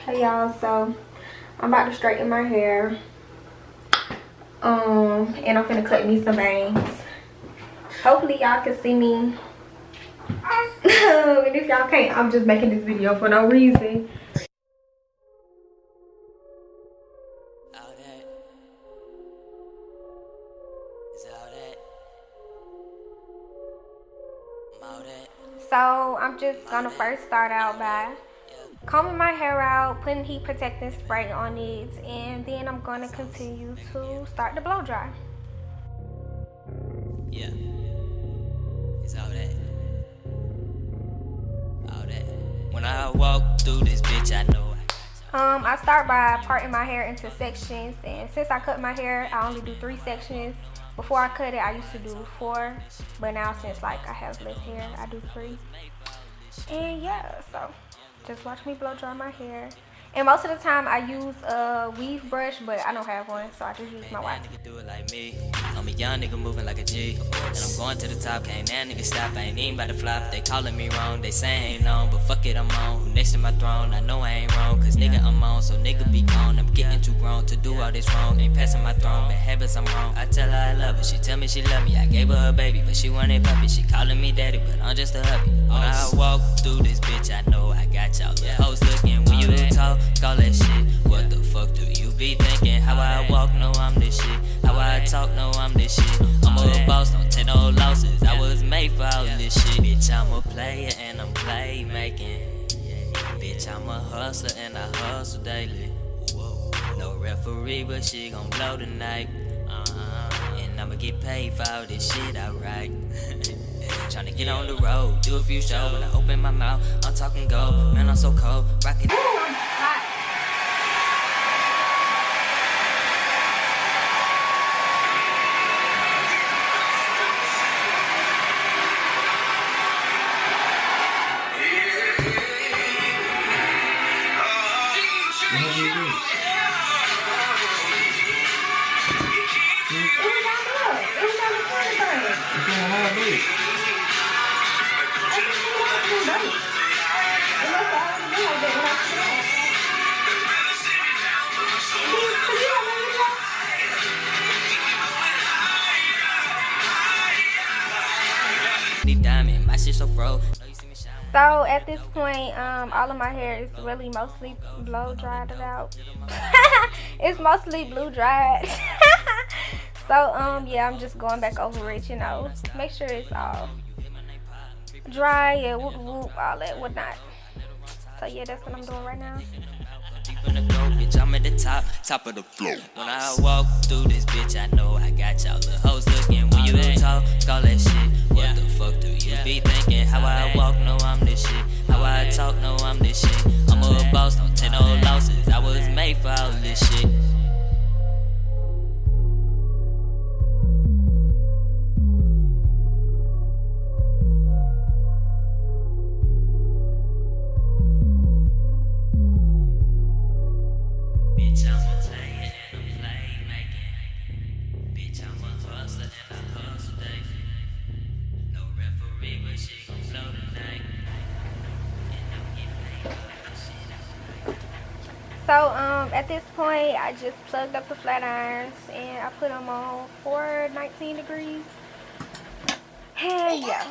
Hey y'all, so I'm about to straighten my hair. And I'm finna cut me some bangs. Hopefully y'all can see me. And if y'all can't, I'm just making this video for no reason. So I'm just gonna first start out by combing my hair out, putting heat protecting spray on it, and then I'm gonna continue to start the blow dry. Yeah, it's all that. All that. When I walk through this bitch, I know I start by parting my hair into sections, and since I cut my hair, I only do 3 sections. Before I cut it, I used to do 4, but now since like I have less hair, I do 3. And yeah, so just watch me blow dry my hair. And most of the time I use a weave brush, but I don't have one, so I just use my wire. nigga do it like me. I'm a young nigga moving like a G. And I'm going to the top, can't that nigga stop. I ain't even about to flop. They calling me wrong, they say I ain't on, but fuck it, I'm on. Who next to my throne? I know I ain't wrong, cause nigga I'm on, so nigga be gone. I'm getting too grown to do all this wrong. Ain't passing my throne, bad habits I'm wrong. I tell her I love her, she tell me she love me. I gave her a baby, but she wanted puppy. She calling me daddy, but I'm just a hubby. When I walk through this bitch, I know I got y'all little hoes looking. When you talk, all that shit. What the fuck do you be thinking? How I walk, no I'm this shit. How I talk, no I'm this shit. I'm a boss, don't take no losses. I was made for all this shit. Bitch, I'm a player and I'm playmaking. Bitch, I'm a hustler and I hustle daily. No referee, but she gon' blow tonight. And I'ma get paid for all this shit I write. Tryna get on the road, do a few shows. When I open my mouth, I'm talking gold. Man, I'm so cold, rockin'. So at this point, all of my hair is really mostly blow dried out. It's mostly blue dried. So yeah, I'm just going back over it, you know, make sure it's all dry, yeah, whoop whoop, all that whatnot. So yeah, that's what I'm doing right now. Bitch, I'm at the top of the floor. When I walk through this bitch, I know I got y'all little hoes looking. When you talk, all that shit. What the fuck do you be thinking? How I walk, no I'm this shit. How I talk, no I'm this shit. I'm a boss, don't take no losses. I was made for all this shit. So at this point, I just plugged up the flat irons and I put them on 419 degrees. Hell yeah.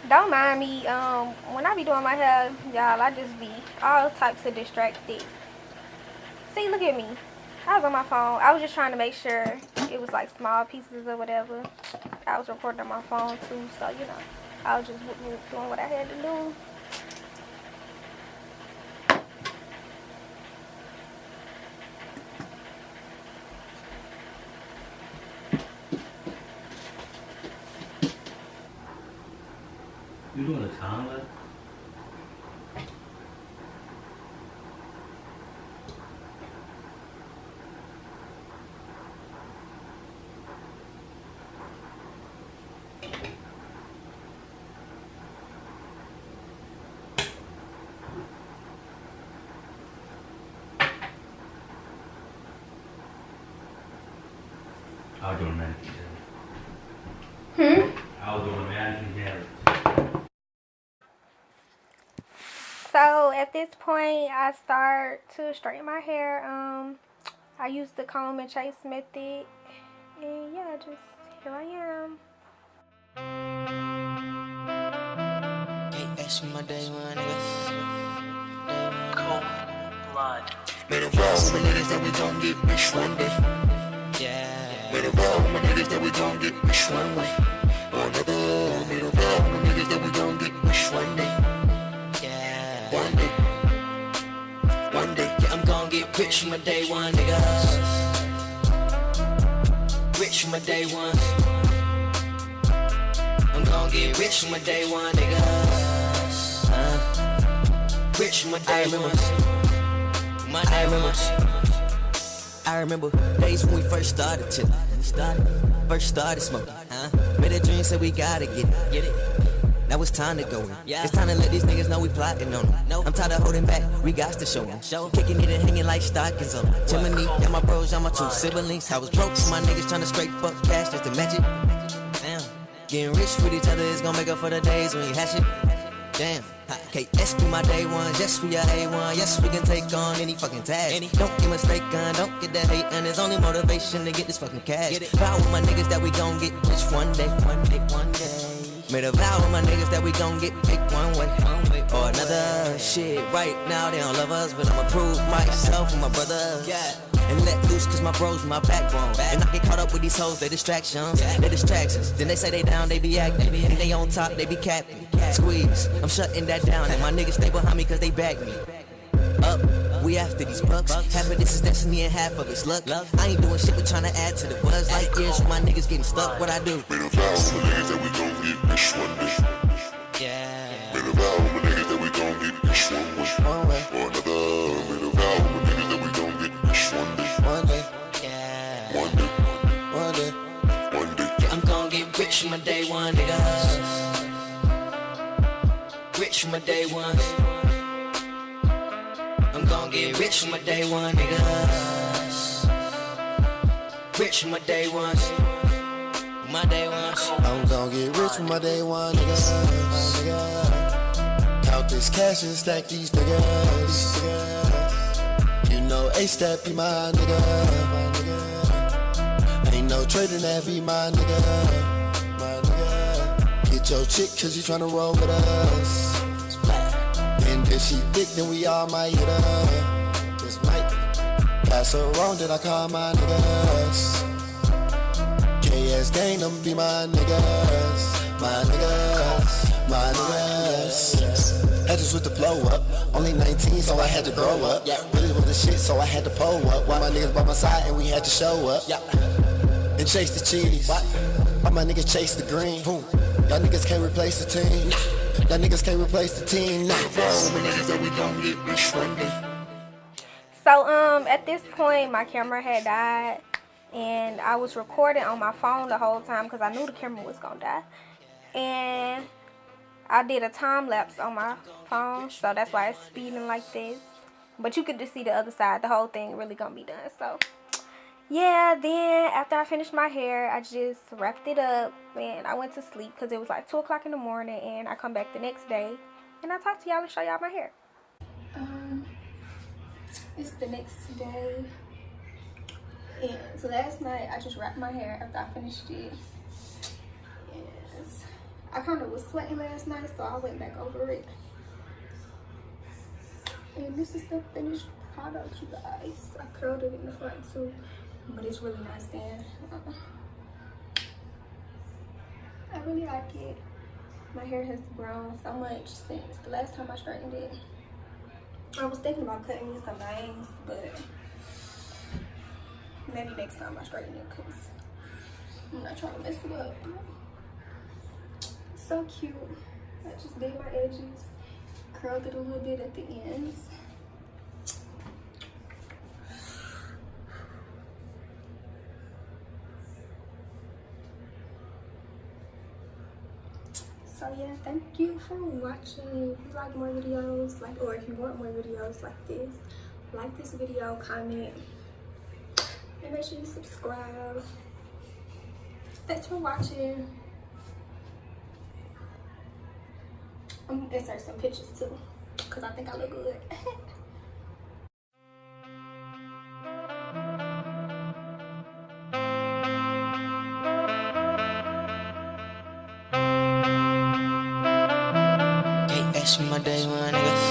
Don't mind me. When I be doing my hair, y'all, I just be all types of distracted. See, look at me. I was on my phone. I was just trying to make sure it was like small pieces or whatever. I was recording on my phone too, so you know, I was just doing what I had to do. You doing a time lapse? I'll do a minute. I was doing managing hair. So at this point, I start to straighten my hair. I use the comb and chase method, and yeah, just here I am. Can't ask me my day one, nigga. Cold blood. Made a vow with my niggas that we gon' get rich one day. Yeah. Made a vow with my niggas that we gon' get rich one way or another. Made a vow with my niggas that we gon' get rich one day. Yeah. One day. One day. Yeah, I'm gon' get rich from my day one, nigga. Rich from my day one. I'm gon' get rich from my day one, nigga. Rich from my day one. My day one. I remember days when we first started chillin'. First started smoking, Made a dream, said we gotta get it. Now it's time to go in. It's time to let these niggas know we plotting on them. I'm tired of holding back, we got to show them. Kicking it and hanging like stockings on them. Timony, yeah, my bros, y'all my two siblings. I was broke, my niggas trying to scrape up cash just to match it. Damn, getting rich with each other is gonna make up for the days when you hash it. Damn, KS be my day one, yes we are A1, yes we can take on any fucking task. Don't get mistaken, don't get that hate, and there's only motivation to get this fucking cash. Vow with my niggas that we gon' get rich one day. Made a vow with my niggas that we gon' get big one way or another. Shit, right now they don't love us, but I'ma prove myself and my brothers. And let loose cause my bros my backbone. And I get caught up with these hoes, they distractions. They distractions. Then they say they down, they be acting. And they on top, they be capping. Squeeze, I'm shutting that down. And my niggas stay behind me cause they back me. Up, we after these bucks. Half of this is destiny and half of it's luck. I ain't doing shit but trying to add to the buzz. Like years with my niggas getting stuck, what I do? Made a vow with my niggas that we gon' get rich one day. Yeah. Made a vow with my niggas that we gon' get rich one way or another. Made a vow with my niggas that we gon' get rich one day. Yeah. One day. One day. One day. Yeah, I'm gon' get rich from my day one, niggas. Rich from my day one. I'm gon' get rich from my day one, niggas. Rich from my day one. My day one. I'm gon' get rich from my day one, nigga. Count this cash and stack these niggas. You know A-Step be my nigga. Ain't no trading that be my nigga. Get your chick cause you tryna roll with us. And if she thick then we all might hit her. Just might. Pass her wrong then I call my niggas. KS gang, them be my niggas, my niggas, my niggas. Had to switch the flow up, only 19 so I had to grow up. Really was the shit so I had to pull up. While my niggas by my side and we had to show up. And chase the cheese, all my niggas chase the green. Y'all niggas can't replace the team, y'all niggas can't replace the team. So at this point my camera had died. And I was recording on my phone the whole time because I knew the camera was gonna die. And I did a time lapse on my phone, so that's why it's speeding like this. But you could just see the other side. The whole thing really gonna be done. So yeah, then after I finished my hair, I just wrapped it up and I went to sleep because it was like 2 o'clock in the morning. And I come back the next day and I talk to y'all and show y'all my hair. It's the next day. And so last night I just wrapped my hair after I finished it. Yes. I kind of was sweating last night, so I went back over it. And this is the finished product, you guys. I curled it in the front too, but it's really nice then. I really like it. My hair has grown so much since the last time I straightened it. I was thinking about cutting me some bangs, but maybe next time I straighten it because I'm not trying to mess it up. So cute. I just did my edges, curled it a little bit at the ends. So yeah, thank you for watching. If you like more videos, or if you want more videos like this, like this video, comment, and make sure you subscribe. Thanks for watching. I'm gonna insert some pictures too, cause I think I look good. Hey, ask me my day one, nigga.